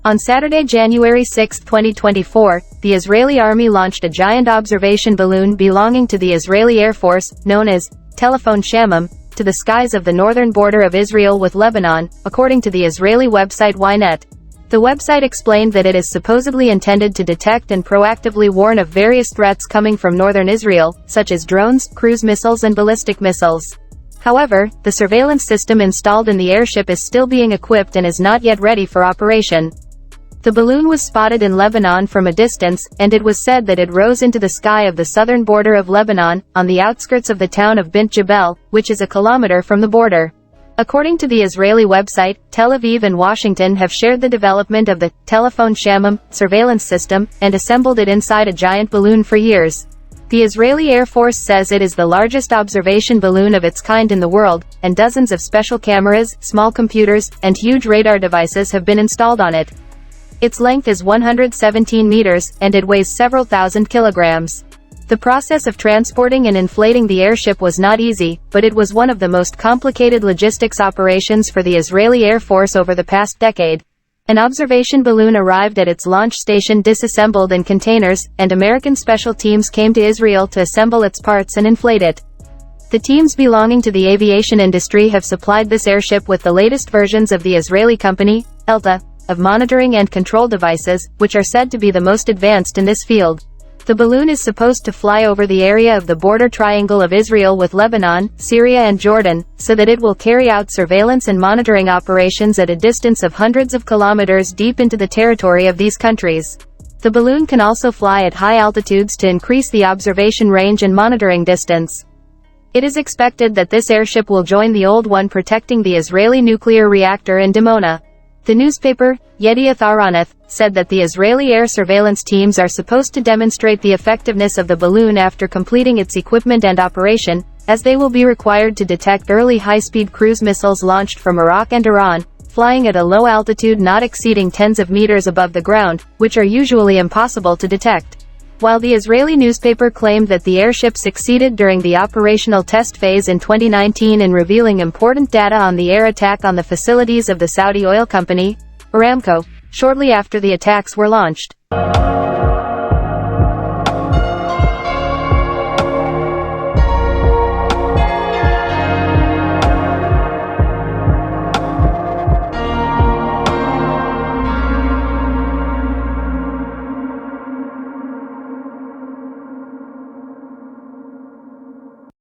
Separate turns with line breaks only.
On Saturday, January 6, 2024, the Israeli army launched a giant observation balloon belonging to the Israeli Air Force, known as Telephone Shamam, to the skies of the northern border of Israel with Lebanon, according to the Israeli website Ynet. The website explained that it is supposedly intended to detect and proactively warn of various threats coming from northern Israel, such as drones, cruise missiles and ballistic missiles. However, the surveillance system installed in the airship is still being equipped and is not yet ready for operation. The balloon was spotted in Lebanon from a distance, and it was said that it rose into the sky of the southern border of Lebanon, on the outskirts of the town of Bint Jbeil, which is a kilometer from the border. According to the Israeli website, Tel Aviv and Washington have shared the development of the Telephone Shamam surveillance system, and assembled it inside a giant balloon for years. The Israeli Air Force says it is the largest observation balloon of its kind in the world, and dozens of special cameras, small computers, and huge radar devices have been installed on it. Its length is 117 meters, and it weighs several thousand kilograms. The process of transporting and inflating the airship was not easy, but it was one of the most complicated logistics operations for the Israeli Air Force over the past decade. An observation balloon arrived at its launch station disassembled in containers, and American special teams came to Israel to assemble its parts and inflate it. The teams belonging to the aviation industry have supplied this airship with the latest versions of the Israeli company, Elta, of monitoring and control devices, which are said to be the most advanced in this field. The balloon is supposed to fly over the area of the border triangle of Israel with Lebanon, Syria and Jordan, so that it will carry out surveillance and monitoring operations at a distance of hundreds of kilometers deep into the territory of these countries. The balloon can also fly at high altitudes to increase the observation range and monitoring distance. It is expected that this airship will join the old one protecting the Israeli nuclear reactor in Dimona. The newspaper, Yedioth Ahronoth, said that the Israeli air surveillance teams are supposed to demonstrate the effectiveness of the balloon after completing its equipment and operation, as they will be required to detect early high-speed cruise missiles launched from Iraq and Iran, flying at a low altitude not exceeding tens of meters above the ground, which are usually impossible to detect. While the Israeli newspaper claimed that the airship succeeded during the operational test phase in 2019 in revealing important data on the air attack on the facilities of the Saudi oil company, Aramco, shortly after the attacks were launched.